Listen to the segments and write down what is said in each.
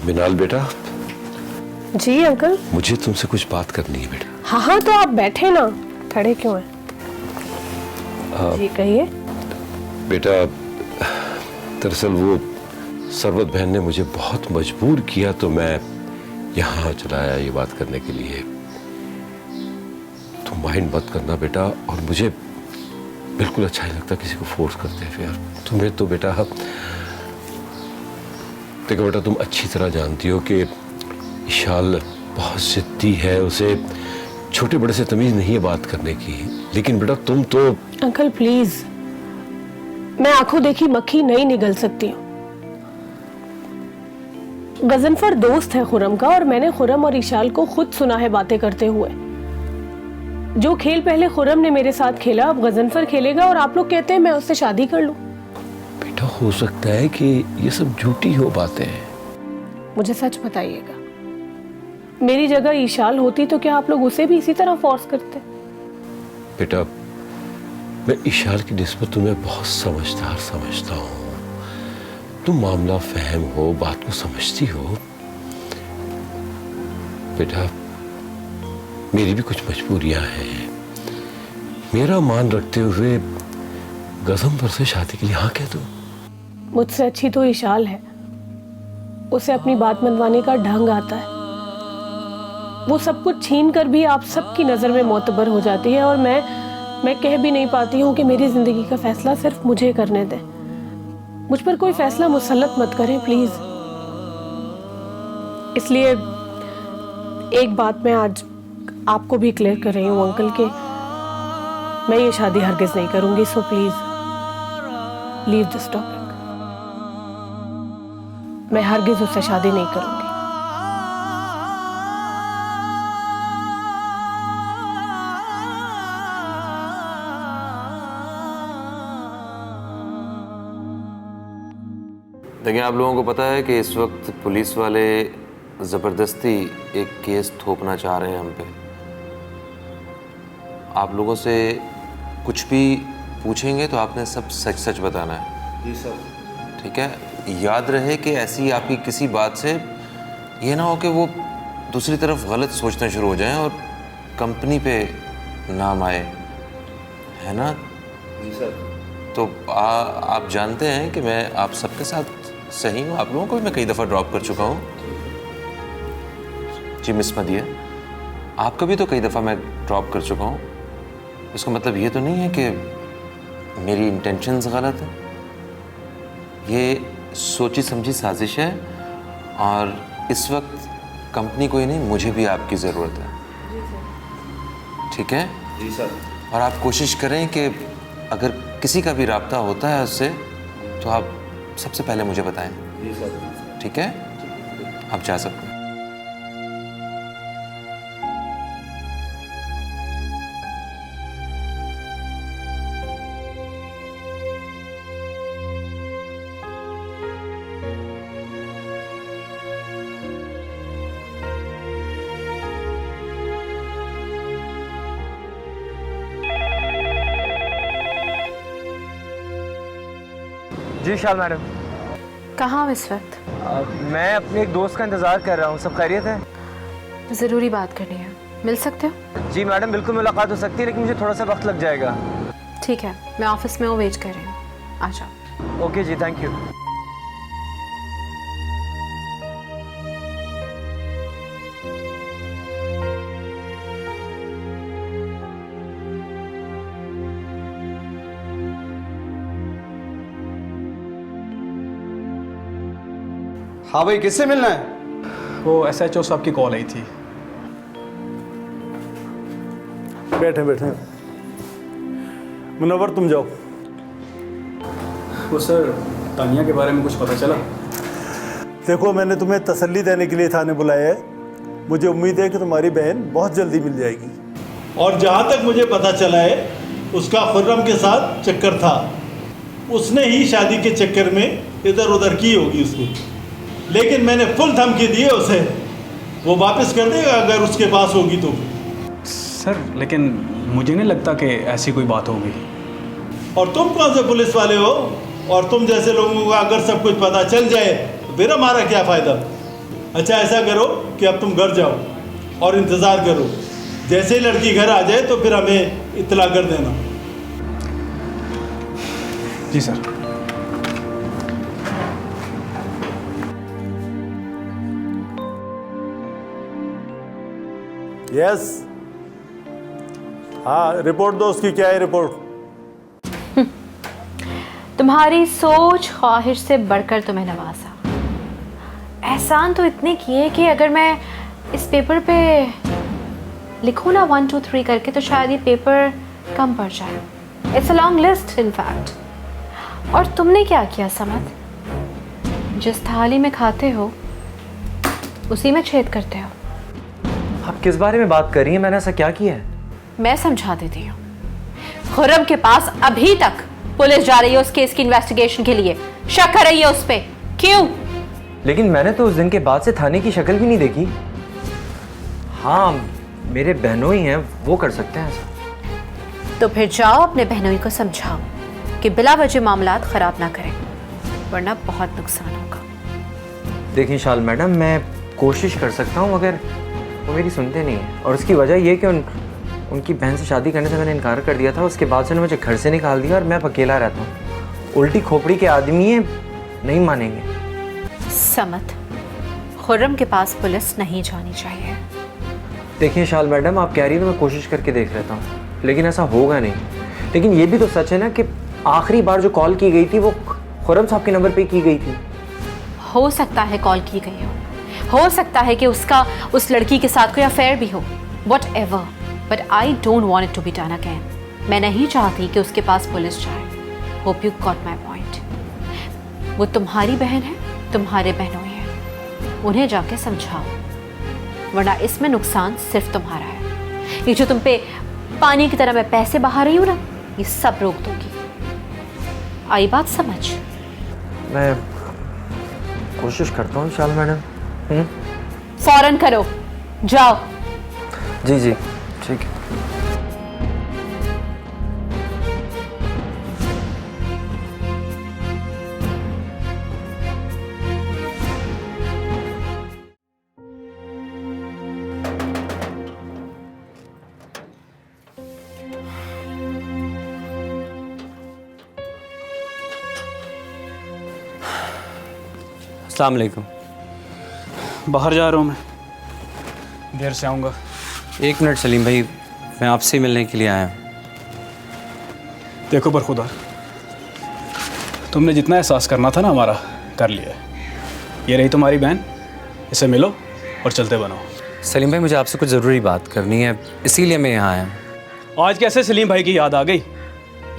मिनाल बेटा। जी अंकल। मुझे तुमसे कुछ बात करनी है बेटा। हाँ हाँ, तो आप बैठे ना, खड़े क्यों हैं? जी कहिए। बेटा दरअसल वो सरवत बहन ने मुझे बहुत मजबूर किया तो मैं यहाँ चला आया ये बात करने के लिए। तुम माइंड मत करना बेटा, और मुझे बिल्कुल अच्छा नहीं लगता किसी को फोर्स करते हैं यार। तुम्हें तो बेटा देखो बेटा, तुम अच्छी तरह जानती हो कि इशाल बहुत जिद्दी है, उसे छोटे बड़े से तमीज नहीं है बात करने की। लेकिन बेटा तुम तो। अंकल प्लीज, मैं आंखों देखी मक्खी नहीं निगल सकती हूँ। गजनफर दोस्त है खुरम का, और मैंने खुरम और इशाल को खुद सुना है बातें करते हुए। जो खेल पहले खुरम ने मेरे साथ खेला अब गजनफर खेलेगा, और आप लोग कहते हैं मैं उससे शादी कर लूं। बेटा हो सकता है कि ये सब झूठी हो बातें। मुझे सच बताइएगा, मेरी जगह इशाल होती तो क्या आप लोग उसे भी इसी तरह फोर्स करते? बेटा मैं इशाल की निस्बत तुम्हें बहुत समझदार समझता हूँ। तुम मामला फहम हो, बात को समझती हो। बेटा मेरी भी कुछ मजबूरियां हैं। मेरा मान रखते हुए गजनफर से शादी के लिए हाँ कह दो। मुझसे अच्छी तो इशाल है, उसे अपनी बात मनवाने का ढंग आता है। वो सब कुछ छीन कर भी आप सबकी नजर में मोतबर हो जाती है, और मैं कह भी नहीं पाती हूँ कि मेरी जिंदगी का फैसला सिर्फ मुझे करने दें। मुझ पर कोई फैसला मुसल्लत मत करें प्लीज। इसलिए एक बात मैं आज आपको भी क्लियर कर रही हूँ अंकल के मैं ये शादी हरगिज नहीं करूंगी। So please leave this topic. मैं हरगिज उससे शादी नहीं करूंगी। देखिए, आप लोगों को पता है कि इस वक्त पुलिस वाले ज़बरदस्ती एक केस थोपना चाह रहे हैं हम पे। आप लोगों से कुछ भी पूछेंगे तो आपने सब सच सच बताना है। जी सर। ठीक है, याद रहे कि ऐसी आपकी किसी बात से ये ना हो कि वो दूसरी तरफ गलत सोचना शुरू हो जाएं और कंपनी पे नाम आए, है ना? जी सर। तो आप जानते हैं कि मैं आप सबके साथ सही हूँ। आप लोगों को भी मैं कई दफ़ा ड्रॉप कर चुका हूँ। जी मिस मदिया, आपका भी तो कई दफ़ा मैं ड्रॉप कर चुका हूँ। इसका मतलब ये तो नहीं है कि मेरी इंटेंशंस गलत है। ये सोची समझी साजिश है, और इस वक्त कंपनी को ही नहीं मुझे भी आपकी ज़रूरत है। ठीक है? जी सर। और आप कोशिश करें कि अगर किसी का भी राब्ता होता है उससे तो आप सबसे पहले मुझे बताएं। जी सर। ठीक है? आप जा सकते हैं। जी शाल मैडम। कहाँ हो इस वक्त? मैं अपने एक दोस्त का इंतज़ार कर रहा हूँ। सब खैरियत है? ज़रूरी बात करनी है, मिल सकते हो? जी मैडम, बिल्कुल मुलाकात हो सकती है, लेकिन मुझे थोड़ा सा वक्त लग जाएगा। ठीक है, मैं ऑफिस में हूँ, वेट कर रही हूँ, आ जाओ। ओके जी, थैंक यू। हाँ भाई, किससे मिलना है? वो SHO साहब की कॉल आई थी। बैठे बैठे। मुनव्वर तुम जाओ। वो सर, तानिया के बारे में कुछ पता चला? देखो, मैंने तुम्हें तसल्ली देने के लिए थाने बुलाया है। मुझे उम्मीद है कि तुम्हारी बहन बहुत जल्दी मिल जाएगी। और जहाँ तक मुझे पता चला है, उसका खुर्रम के साथ चक्कर था। उसने ही शादी के चक्कर में इधर उधर की होगी उसको, लेकिन मैंने फुल धमकी दी है उसे। वो वापस कर देगा अगर उसके पास होगी तो। सर लेकिन मुझे नहीं लगता कि ऐसी कोई बात होगी। और तुम कौन से पुलिस वाले हो? और तुम जैसे लोगों को अगर सब कुछ पता चल जाए तो फिर हमारा क्या फ़ायदा? अच्छा ऐसा करो कि अब तुम घर जाओ और इंतज़ार करो, जैसे ही लड़की घर आ जाए तो फिर हमें इत्तला कर देना। जी सर। यस, हाँ रिपोर्ट दो उसकी, क्या है रिपोर्ट? तुम्हारी सोच ख्वाहिश से बढ़कर तुम्हें नवाजा। एहसान तो इतने किए कि अगर मैं इस पेपर पे लिखूँ ना 1 2 3 करके तो शायद ये पेपर कम पड़ जाए। It's a long list in fact. और तुमने क्या किया समत? जिस थाली में खाते हो उसी में छेद करते हो। आप किस बारे में बात कर रही हैं? मैंने ऐसा क्या किया है? मैं समझा देती हूँ। खुर्रम के पास अभी तक पुलिस जा रही है उस केस की इन्वेस्टिगेशन के लिए, शक कर रही है उस पे। क्यों? लेकिन मैंने तो उस दिन के बाद से थाने की शक्ल भी नहीं देखी। हाँ, मेरे बहनोई हैं, वो कर सकते हैं ऐसा। तो फिर जाओ अपने बहनोई को समझाओ कि बिला वजह मामलात खराब ना करें, वरना बहुत नुकसान होगा। देखिए शाल मैडम, मैं कोशिश कर सकता हूँ मगर वो मेरी सुनते नहीं है। और उसकी वजह ये कि उनकी बहन से शादी करने से मैंने इनकार कर दिया था। उसके बाद से मुझे घर से निकाल दिया और मैं अब अकेला रहता हूँ। उल्टी खोपड़ी के आदमी है, नहीं मानेंगे। समत, खुर्रम के पास पुलिस नहीं जानी चाहिए। देखिए शाल मैडम, आप कह रही हैं तो मैं कोशिश करके देख लेता हूँ, लेकिन ऐसा होगा नहीं। लेकिन ये भी तो सच है ना कि आखिरी बार जो कॉल की गई थी वो खुर्रम साहब के नंबर पे की गई थी। हो सकता है कॉल की गई हो सकता है कि उसका उस लड़की के साथ कोई अफेयर भी हो, whatever, but I don't want it to be done again. मैं नहीं चाहती कि उसके पास पुलिस जाए। Hope you got my point. वो तुम्हारी बहन है, तुम्हारे बहनोई है, उन्हें जाके समझाओ, वरना इसमें नुकसान सिर्फ तुम्हारा है। ये जो तुम पे पानी की तरह मैं पैसे बहा रही हूँ ना, ये सब रोक दूंगी। आई बात समझ? मैं कोशिश करता हूँ शाल मैडम। फौरन करो, जाओ। जी जी ठीक है। अस्सलाम वालेकुम। बाहर जा रहा हूँ मैं, देर से आऊँगा। 1 मिनट सलीम भाई, मैं आपसे मिलने के लिए आया हूँ। देखो पर खुदा, तुमने जितना एहसास करना था ना हमारा, कर लिया है। ये रही तुम्हारी बहन, इसे मिलो और चलते बनो। सलीम भाई, मुझे आपसे कुछ ज़रूरी बात करनी है, इसीलिए मैं यहाँ आया हूँ। आज कैसे सलीम भाई की याद आ गई?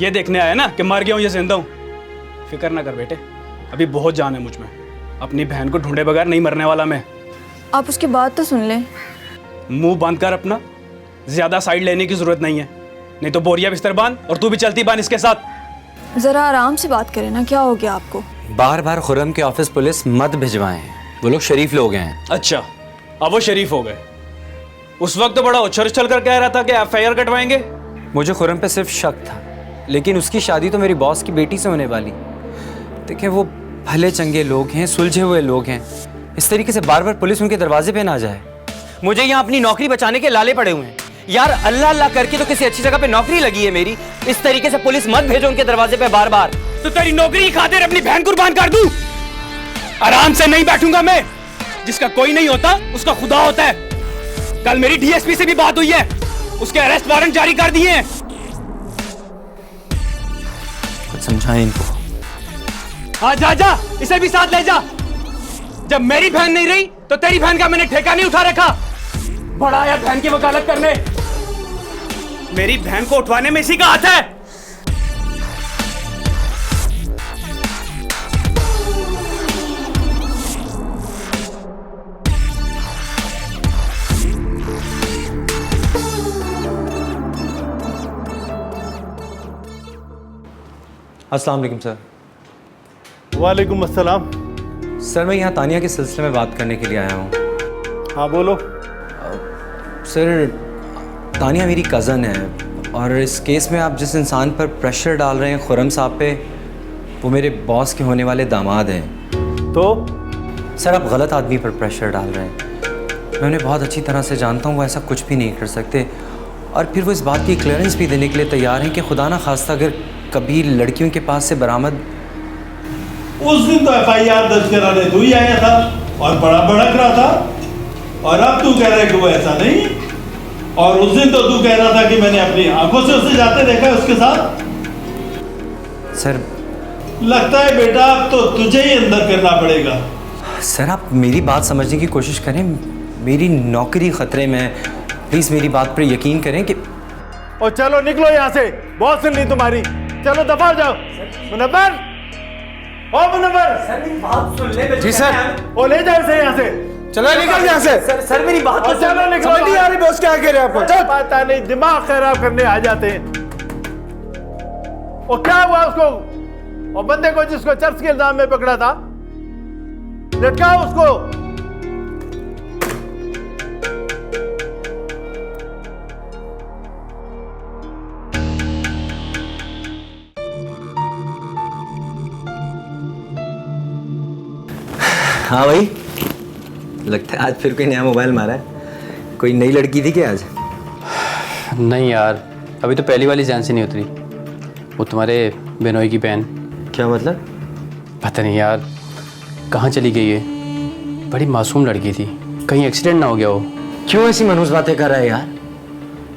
ये देखने आया ना कि मर गया हूँ या जिंदा हूँ? फिक्र ना कर बेटे, अभी बहुत जान है मुझ में। अपनी बहन को ढूंढे बगैर नहीं मरने वाला मैं। आप उसकी बात तो सुन लें। मुंह बंद कर अपना, ज्यादा साइड लेने की जरूरत नहीं है, नहीं तो बोरिया बिस्तर बांध और तू भी चलती बांध इसके साथ। जरा आराम से बात करें ना, क्या हो गया आपको? बार बार खुर्रम के ऑफिस पुलिस मत भिजवाएं, वो लोग शरीफ लोग हैं। अच्छा, अब वो शरीफ हो गए। उस वक्त तो बड़ा उछल उछल कर कह रहा था कि एफआईआर कटवाएंगे। मुझे खुर्रम पे सिर्फ शक था, लेकिन उसकी शादी तो मेरी बॉस की बेटी से होने वाली। देखिए, वो भले चंगे लोग हैं, सुलझे हुए लोग हैं। इस तरीके से बार बार पुलिस उनके दरवाजे पे ना जाए। मुझे यहाँ अपनी नौकरी बचाने के लाले पड़े हुए हैं यार। अल्लाह अल्लाह करके तो किसी अच्छी जगह पे नौकरी लगी है मेरी। इस तरीके से पुलिस मत भेजो उनके दरवाजे पे बार बार। तो तेरी नौकरी की खातिर अपनी बहन कुर्बान कर दूं? आराम से नहीं बैठूंगा मैं। जिसका कोई नहीं होता उसका खुदा होता है। कल मेरी डीएसपी से भी बात हुई है, उसके अरेस्ट वारंट जारी कर दिए हैं। कुछ समझाएं इनको। हाँ जा जा, इसे भी साथ ले जा। जब मेरी बहन नहीं रही तो तेरी बहन का मैंने ठेका नहीं उठा रखा। बड़ा आया बहन की वकालत करने। मेरी बहन को उठवाने में इसी का हाथ है। अस्सलाम वालेकुम सर। वालेकुम अस्सलाम। सर, मैं यहाँ तानिया के सिलसिले में बात करने के लिए आया हूँ। हाँ बोलो। सर, तानिया मेरी कज़न है और इस केस में आप जिस इंसान पर प्रेशर डाल रहे हैं खुर्रम साहब पे, वो मेरे बॉस के होने वाले दामाद हैं। तो सर आप गलत आदमी पर प्रेशर डाल रहे हैं। मैं उन्हें बहुत अच्छी तरह से जानता हूँ, वो ऐसा कुछ भी नहीं कर सकते। और फिर वो इस बात की क्लियरेंस भी देने के लिए तैयार हैं कि खुदा ना खास्ता अगर कभी लड़कियों के पास से बरामद। उस दिन तो FIR दर्ज कराने तू ही आया था और बड़ा भड़क रहा था, और अब तू कह रहा है कि वो ऐसा नहीं। और उस दिन तो तू कह रहा था कि मैंने अपनी आंखों से उसे जाते देखा है उसके साथ। सर लगता है बेटा अब तो तुझे ही अंदर करना पड़ेगा। सर आप मेरी बात समझने की कोशिश करें, मेरी नौकरी खतरे में है, प्लीज़ मेरी बात पर यकीन करें कि। और चलो निकलो यहाँ से, बहुत सुन ली तुम्हारी, चलो दफा हो जाओ। मुनव्वर, ओ मुनव्वर, सर मेरी बात सुन ले। जी सर। ओ ले जाओ इसे यहाँ से, चलो निकल यहाँ से। सर मेरी बात तो चलो निकलो। नहीं आ रही बॉस, क्या कह रहे हैं आपको? पता नहीं, दिमाग खराब करने आ जाते हैं। और क्या हुआ उसको? और बंदे को जिसको चर्च के इल्जाम में पकड़ा था, लटकाओ उसको। हाँ भाई, लगता है आज फिर कोई नया मोबाइल मारा है। कोई नई लड़की थी क्या आज? नहीं यार, अभी तो पहली वाली जान से नहीं उतरी। वो तुम्हारे बेनोई की बहन। क्या मतलब? पता नहीं यार कहाँ चली गई है। बड़ी मासूम लड़की थी, कहीं एक्सीडेंट ना हो गया हो। क्यों ऐसी मनहूस बातें कर रहा है यार?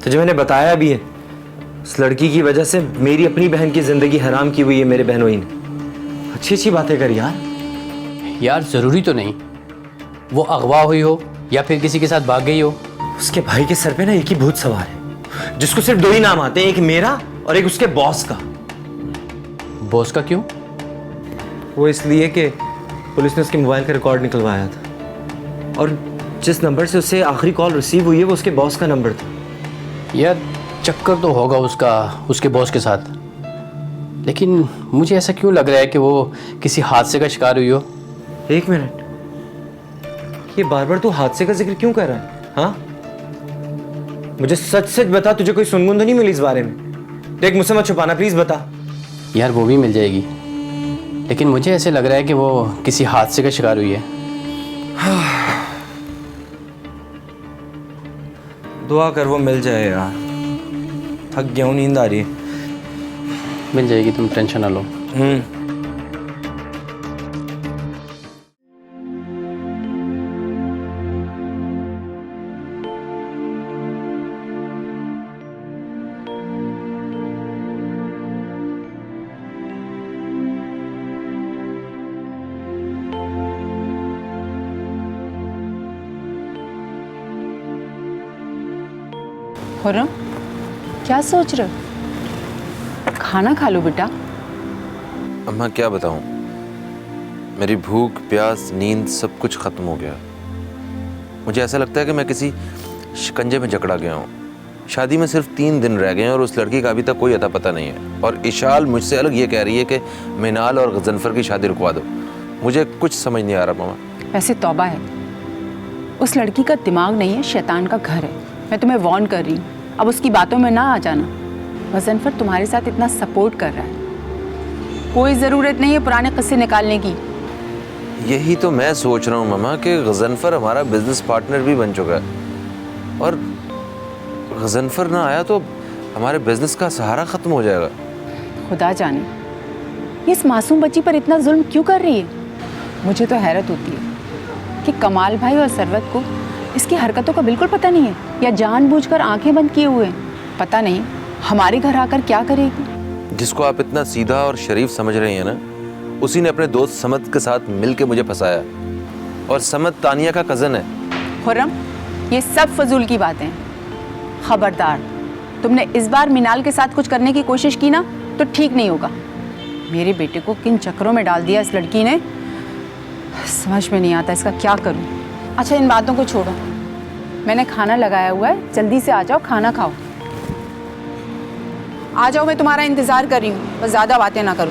तुझे मैंने बताया भी है, उस लड़की की वजह से मेरी अपनी बहन की ज़िंदगी हराम की हुई है मेरे बहनोई ने। अच्छी अच्छी बातें कर यार। यार ज़रूरी तो नहीं वो अगवा हुई हो या फिर किसी के साथ भाग गई हो। उसके भाई के सर पे ना एक ही भूत सवार है, जिसको सिर्फ दो ही नाम आते हैं, एक मेरा और एक उसके बॉस का। बॉस का क्यों? वो इसलिए कि पुलिस ने उसके मोबाइल का रिकॉर्ड निकलवाया था, और जिस नंबर से उससे आखिरी कॉल रिसीव हुई है वो उसके बॉस का नंबर था। यार चक्कर तो होगा उसका उसके बॉस के साथ, लेकिन मुझे ऐसा क्यों लग रहा है कि वो किसी हादसे का शिकार हुई हो। एक मिनट, ये बार बार तू हादसे का जिक्र क्यों कर रहा है? हाँ, मुझे सच सच बता, तुझे कोई सुनगुन तो नहीं मिली इस बारे में? देख मुझसे मत छुपाना, प्लीज बता। यार वो भी मिल जाएगी, लेकिन मुझे ऐसे लग रहा है कि वो किसी हादसे का शिकार हुई है। दुआ कर वो मिल जाए यार, थक गया हूँ, नींद आ रही है। मिल जाएगी, तुम टेंशन ना लो। खुर्रम, क्या सोच रहे हो? खाना खा लो बेटा। अम्मा क्या बताऊं, मेरी भूख प्यास नींद सब कुछ ख़त्म हो गया। मुझे ऐसा लगता है कि मैं किसी शिकंजे में जकड़ा गया हूँ। शादी में सिर्फ 3 दिन रह गए हैं और उस लड़की का अभी तक कोई अता पता नहीं है। और इशाल मुझसे अलग ये कह रही है कि मिनाल और गजनफर की शादी रुकवा दो। मुझे कुछ समझ नहीं आ रहा मामा। वैसे तौबा है, उस लड़की का दिमाग नहीं है, शैतान का घर है। मैं तुम्हें वार्न कर रही हूँ, अब उसकी बातों में ना आ जाना। गजनफर तुम्हारे साथ इतना सपोर्ट कर रहा है, कोई ज़रूरत नहीं है पुराने किस्से निकालने की। यही तो मैं सोच रहा हूँ मामा कि गजनफर हमारा बिजनेस पार्टनर भी बन चुका है, और गजनफर ना आया तो हमारे बिजनेस का सहारा ख़त्म हो जाएगा। खुदा जाने ये इस मासूम बच्ची पर इतना जुल्म क्यों कर रही है। मुझे तो हैरत होती है कि कमाल भाई और सरवत को इसकी हरकतों का बिल्कुल पता नहीं है, या जानबूझकर आंखें बंद किए हुए हैं। पता नहीं हमारे घर आकर क्या करेगी। जिसको आप इतना सीधा और शरीफ समझ रही हैं ना, उसी ने अपने दोस्त समद के साथ मिलके मुझे फंसाया, और समद तानिया का कज़न है। खुर्रम, ये सब फजूल की बातें हैं। खबरदार, तुमने इस बार मिनाल के साथ कुछ करने की कोशिश की ना तो ठीक नहीं होगा। मेरे बेटे को किन चक्करों में डाल दिया इस लड़की ने, समझ में नहीं आता इसका क्या करूं। अच्छा इन बातों को छोड़ो, मैंने खाना लगाया हुआ है, जल्दी से आ जाओ, खाना खाओ। आ जाओ, मैं तुम्हारा इंतज़ार कर रही हूँ, बस ज़्यादा बातें ना करो।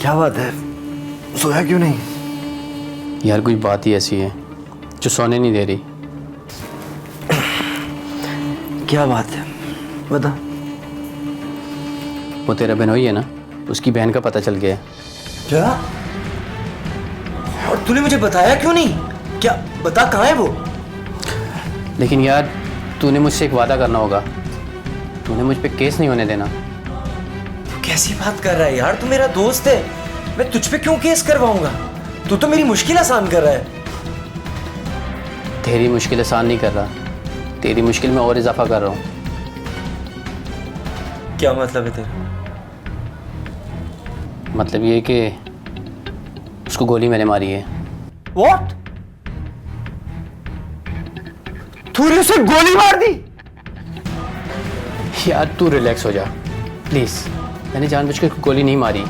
क्या बात है, सोया क्यों नहीं? यार कोई बात ही ऐसी है जो सोने नहीं दे रही। क्या बात है, बता। वो तेरा बहनोई है ना, उसकी बहन का पता चल गया है। क्या? और तूने मुझे बताया क्यों नहीं? क्या बता, कहाँ है वो? लेकिन यार तूने मुझसे एक वादा करना होगा, तूने मुझ पे केस नहीं होने देना। तू कैसी बात कर रहा है यार, तू मेरा दोस्त है, मैं तुझ पे क्यों केस करवाऊंगा? तू तो मेरी मुश्किल आसान कर रहा है। तेरी मुश्किल आसान नहीं कर रहा, तेरी मुश्किल में और इजाफा कर रहा हूँ। क्या मतलब है तेरा? मतलब ये कि उसको गोली मैंने मारी है। What? तूने उसे गोली मार दी? यार तू रिलैक्स हो जा प्लीज, मैंने जानबूझ के गोली नहीं मारी,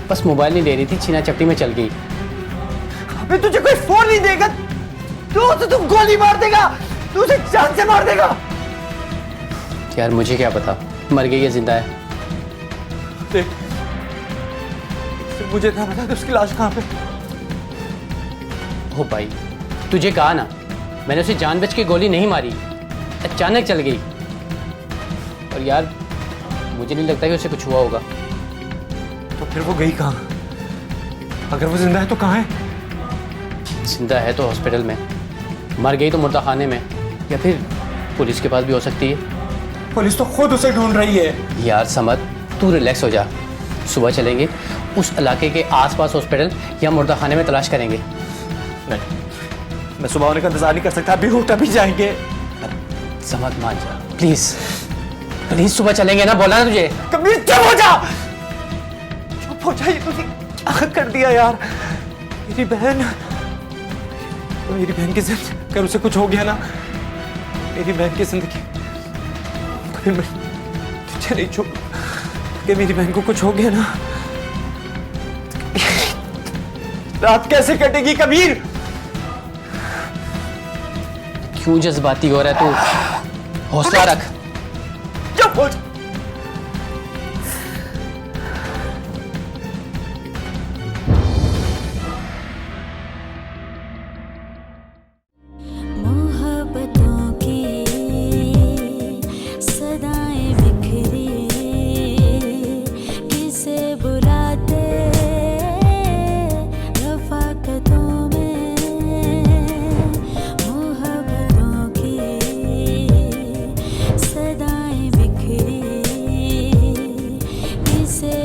बस मोबाइल नहीं दे रही थी, छीना चपटी में चल गई। अबे तुझे कोई फोन नहीं देगा तो तू गोली मार देगा, तू उसे जान से मार देगा। यार मुझे क्या पता मर गई या जिंदा है। देख, मुझे क्या पता कि उसकी लाश कहाँ पे। ओ भाई तुझे कहा ना, मैंने उसे जानबूझ के गोली नहीं मारी, अचानक चल गई। और यार मुझे नहीं लगता कि उसे कुछ हुआ होगा। तो फिर वो गई कहाँ? अगर वो जिंदा है तो कहाँ है? जिंदा है तो हॉस्पिटल में, मर गई तो मुर्दा खाने में, या फिर पुलिस के पास भी हो सकती है। पुलिस तो खुद उसे ढूंढ रही है। यार समझ, तू रिलैक्स हो जा, सुबह चलेंगे उस इलाके के आसपास हॉस्पिटल या मुर्दा खाने में तलाश करेंगे। नहीं, मैं सुबह होने का इंतजार नहीं कर सकता, अभी उठ अभी जाएंगे। समझ मान जा प्लीज, प्लीज सुबह चलेंगे ना, बोला ना तुझे। कबीर चुप हो जा, चुप हो जा, ये तूने क्या कर दिया यार। मेरी बहन की जिंदगी, अगर उसे कुछ हो गया ना, मेरी बहन की जिंदगी फिर मैं तुझे नहीं छोड़, कि मेरी बहन को कुछ हो गया ना, रात कैसे कटेगी कबीर? क्यों जज्बाती हो रहा है तू, हौसला रख। चुप हो जा। से